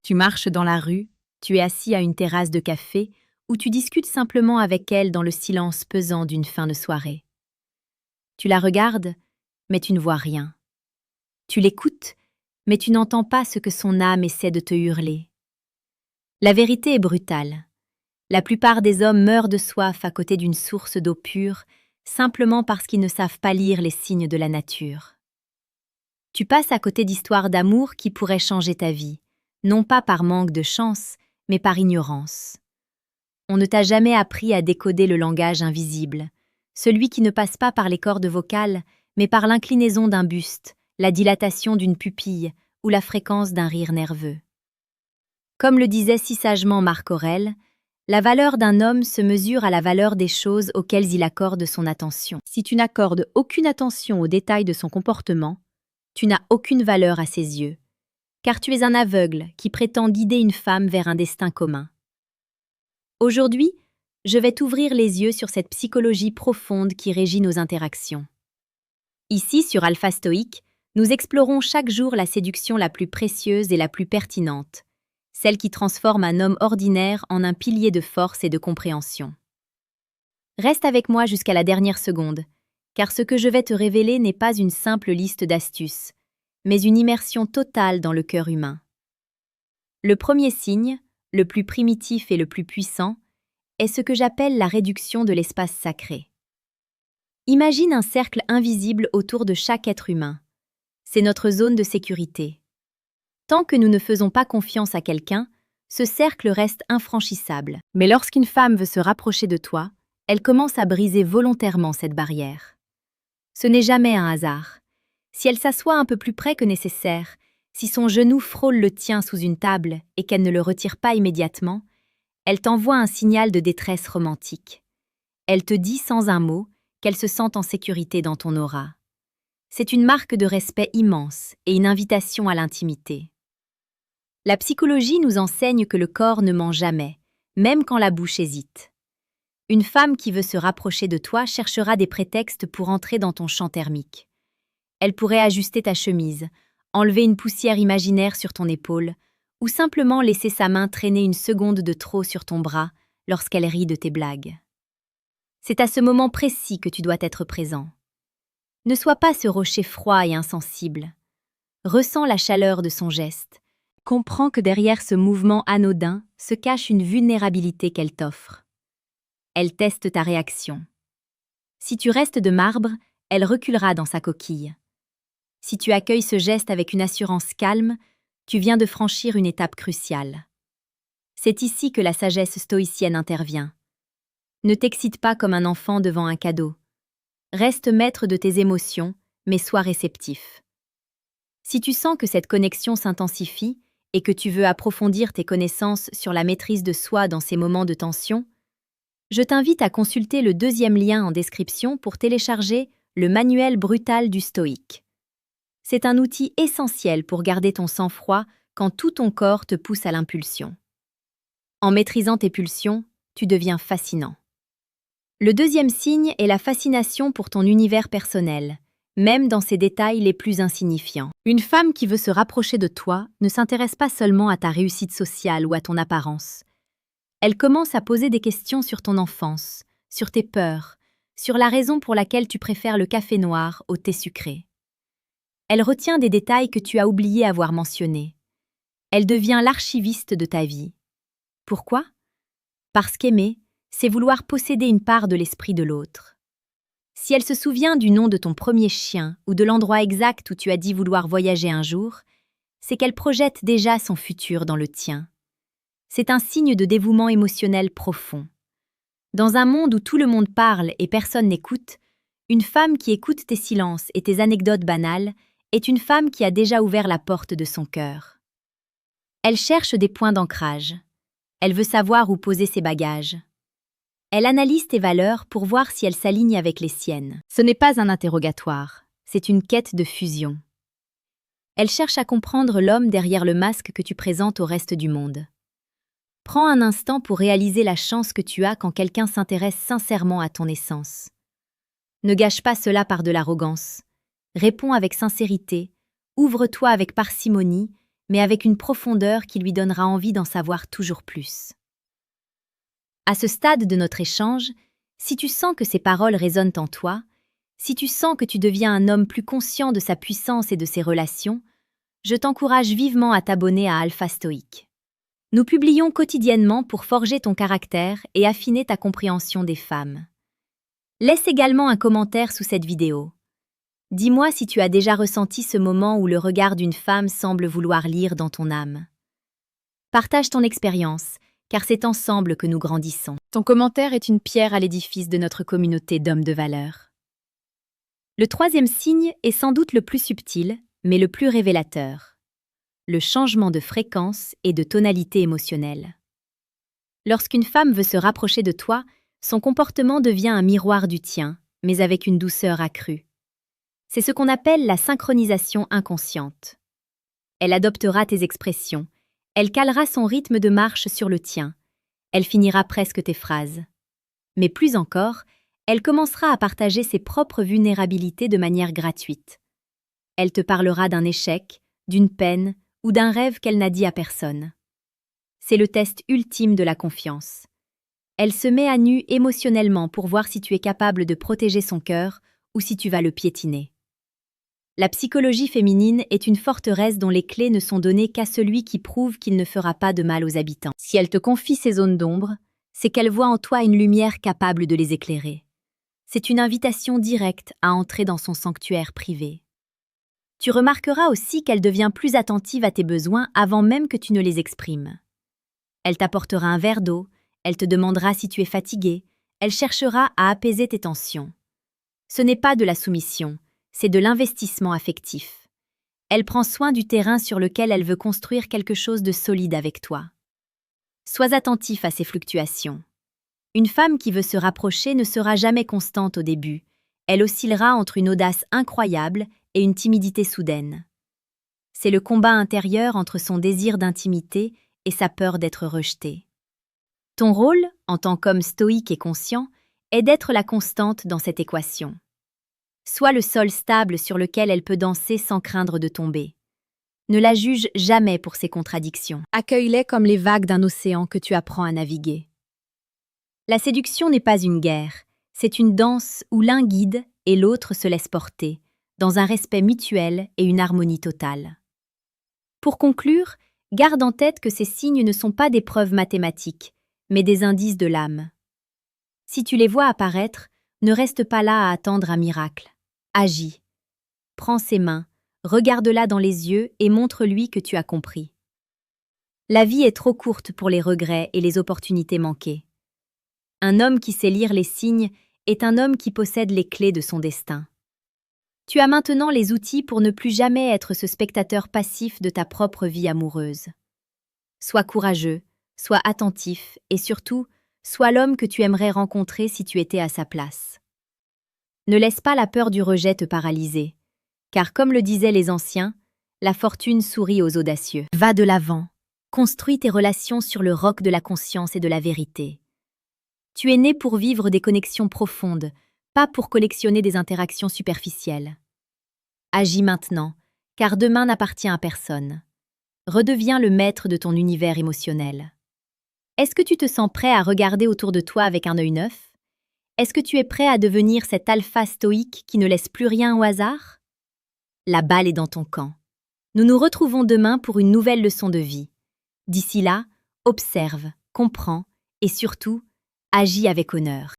Tu marches dans la rue, tu es assis à une terrasse de café ou tu discutes simplement avec elle dans le silence pesant d'une fin de soirée. Tu la regardes, mais tu ne vois rien. Tu l'écoutes, mais tu n'entends pas ce que son âme essaie de te hurler. La vérité est brutale. La plupart des hommes meurent de soif à côté d'une source d'eau pure, simplement parce qu'ils ne savent pas lire les signes de la nature. Tu passes à côté d'histoires d'amour qui pourraient changer ta vie, non pas par manque de chance, mais par ignorance. On ne t'a jamais appris à décoder le langage invisible, celui qui ne passe pas par les cordes vocales, mais par l'inclinaison d'un buste, la dilatation d'une pupille ou la fréquence d'un rire nerveux. Comme le disait si sagement Marc Aurèle, la valeur d'un homme se mesure à la valeur des choses auxquelles il accorde son attention. Si tu n'accordes aucune attention aux détails de son comportement, tu n'as aucune valeur à ses yeux, car tu es un aveugle qui prétend guider une femme vers un destin commun. Aujourd'hui, je vais t'ouvrir les yeux sur cette psychologie profonde qui régit nos interactions. Ici, sur Alpha Stoïque, nous explorons chaque jour la séduction la plus précieuse et la plus pertinente, celle qui transforme un homme ordinaire en un pilier de force et de compréhension. Reste avec moi jusqu'à la dernière seconde, car ce que je vais te révéler n'est pas une simple liste d'astuces, mais une immersion totale dans le cœur humain. Le premier signe, le plus primitif et le plus puissant, est ce que j'appelle la réduction de l'espace sacré. Imagine un cercle invisible autour de chaque être humain. C'est notre zone de sécurité. Tant que nous ne faisons pas confiance à quelqu'un, ce cercle reste infranchissable. Mais lorsqu'une femme veut se rapprocher de toi, elle commence à briser volontairement cette barrière. Ce n'est jamais un hasard. Si elle s'assoit un peu plus près que nécessaire, si son genou frôle le tien sous une table et qu'elle ne le retire pas immédiatement, elle t'envoie un signal de détresse romantique. Elle te dit sans un mot qu'elle se sent en sécurité dans ton aura. C'est une marque de respect immense et une invitation à l'intimité. La psychologie nous enseigne que le corps ne ment jamais, même quand la bouche hésite. Une femme qui veut se rapprocher de toi cherchera des prétextes pour entrer dans ton champ thermique. Elle pourrait ajuster ta chemise, enlever une poussière imaginaire sur ton épaule, ou simplement laisser sa main traîner une seconde de trop sur ton bras lorsqu'elle rit de tes blagues. C'est à ce moment précis que tu dois être présent. Ne sois pas ce rocher froid et insensible. Ressens la chaleur de son geste. Comprends que derrière ce mouvement anodin se cache une vulnérabilité qu'elle t'offre. Elle teste ta réaction. Si tu restes de marbre, elle reculera dans sa coquille. Si tu accueilles ce geste avec une assurance calme, tu viens de franchir une étape cruciale. C'est ici que la sagesse stoïcienne intervient. Ne t'excite pas comme un enfant devant un cadeau. Reste maître de tes émotions, mais sois réceptif. Si tu sens que cette connexion s'intensifie et que tu veux approfondir tes connaissances sur la maîtrise de soi dans ces moments de tension, je t'invite à consulter le deuxième lien en description pour télécharger le manuel brutal du stoïque. C'est un outil essentiel pour garder ton sang-froid quand tout ton corps te pousse à l'impulsion. En maîtrisant tes pulsions, tu deviens fascinant. Le deuxième signe est la fascination pour ton univers personnel, même dans ses détails les plus insignifiants. Une femme qui veut se rapprocher de toi ne s'intéresse pas seulement à ta réussite sociale ou à ton apparence. Elle commence à poser des questions sur ton enfance, sur tes peurs, sur la raison pour laquelle tu préfères le café noir au thé sucré. Elle retient des détails que tu as oublié avoir mentionnés. Elle devient l'archiviste de ta vie. Pourquoi ? Parce qu'aimer, c'est vouloir posséder une part de l'esprit de l'autre. Si elle se souvient du nom de ton premier chien ou de l'endroit exact où tu as dit vouloir voyager un jour, c'est qu'elle projette déjà son futur dans le tien. C'est un signe de dévouement émotionnel profond. Dans un monde où tout le monde parle et personne n'écoute, une femme qui écoute tes silences et tes anecdotes banales est une femme qui a déjà ouvert la porte de son cœur. Elle cherche des points d'ancrage. Elle veut savoir où poser ses bagages. Elle analyse tes valeurs pour voir si elles s'alignent avec les siennes. Ce n'est pas un interrogatoire, c'est une quête de fusion. Elle cherche à comprendre l'homme derrière le masque que tu présentes au reste du monde. Prends un instant pour réaliser la chance que tu as quand quelqu'un s'intéresse sincèrement à ton essence. Ne gâche pas cela par de l'arrogance. Réponds avec sincérité, ouvre-toi avec parcimonie, mais avec une profondeur qui lui donnera envie d'en savoir toujours plus. À ce stade de notre échange, si tu sens que ces paroles résonnent en toi, si tu sens que tu deviens un homme plus conscient de sa puissance et de ses relations, je t'encourage vivement à t'abonner à Alpha Stoic. Nous publions quotidiennement pour forger ton caractère et affiner ta compréhension des femmes. Laisse également un commentaire sous cette vidéo. Dis-moi si tu as déjà ressenti ce moment où le regard d'une femme semble vouloir lire dans ton âme. Partage ton expérience, car c'est ensemble que nous grandissons. Ton commentaire est une pierre à l'édifice de notre communauté d'hommes de valeur. Le troisième signe est sans doute le plus subtil, mais le plus révélateur. Le changement de fréquence et de tonalité émotionnelle. Lorsqu'une femme veut se rapprocher de toi, son comportement devient un miroir du tien, mais avec une douceur accrue. C'est ce qu'on appelle la synchronisation inconsciente. Elle adoptera tes expressions, elle calera son rythme de marche sur le tien, elle finira presque tes phrases. Mais plus encore, elle commencera à partager ses propres vulnérabilités de manière gratuite. Elle te parlera d'un échec, d'une peine ou d'un rêve qu'elle n'a dit à personne. C'est le test ultime de la confiance. Elle se met à nu émotionnellement pour voir si tu es capable de protéger son cœur ou si tu vas le piétiner. La psychologie féminine est une forteresse dont les clés ne sont données qu'à celui qui prouve qu'il ne fera pas de mal aux habitants. Si elle te confie ces zones d'ombre, c'est qu'elle voit en toi une lumière capable de les éclairer. C'est une invitation directe à entrer dans son sanctuaire privé. Tu remarqueras aussi qu'elle devient plus attentive à tes besoins avant même que tu ne les exprimes. Elle t'apportera un verre d'eau, elle te demandera si tu es fatigué, elle cherchera à apaiser tes tensions. Ce n'est pas de la soumission, c'est de l'investissement affectif. Elle prend soin du terrain sur lequel elle veut construire quelque chose de solide avec toi. Sois attentif à ces fluctuations. Une femme qui veut se rapprocher ne sera jamais constante au début. Elle oscillera entre une audace incroyable et une timidité soudaine. C'est le combat intérieur entre son désir d'intimité et sa peur d'être rejetée. Ton rôle, en tant qu'homme stoïque et conscient, est d'être la constante dans cette équation. Sois le sol stable sur lequel elle peut danser sans craindre de tomber. Ne la juge jamais pour ses contradictions. Accueille-les comme les vagues d'un océan que tu apprends à naviguer. La séduction n'est pas une guerre, c'est une danse où l'un guide et l'autre se laisse porter, dans un respect mutuel et une harmonie totale. Pour conclure, garde en tête que ces signes ne sont pas des preuves mathématiques, mais des indices de l'âme. Si tu les vois apparaître, ne reste pas là à attendre un miracle. Agis. Prends ses mains, regarde-la dans les yeux et montre-lui que tu as compris. La vie est trop courte pour les regrets et les opportunités manquées. Un homme qui sait lire les signes est un homme qui possède les clés de son destin. Tu as maintenant les outils pour ne plus jamais être ce spectateur passif de ta propre vie amoureuse. Sois courageux, sois attentif et surtout, sois l'homme que tu aimerais rencontrer si tu étais à sa place. Ne laisse pas la peur du rejet te paralyser, car comme le disaient les anciens, la fortune sourit aux audacieux. Va de l'avant, construis tes relations sur le roc de la conscience et de la vérité. Tu es né pour vivre des connexions profondes, pas pour collectionner des interactions superficielles. Agis maintenant, car demain n'appartient à personne. Redeviens le maître de ton univers émotionnel. Est-ce que tu te sens prêt à regarder autour de toi avec un œil neuf? Est-ce que tu es prêt à devenir cet alpha stoïque qui ne laisse plus rien au hasard? La balle est dans ton camp. Nous nous retrouvons demain pour une nouvelle leçon de vie. D'ici là, observe, comprends et surtout, agis avec honneur.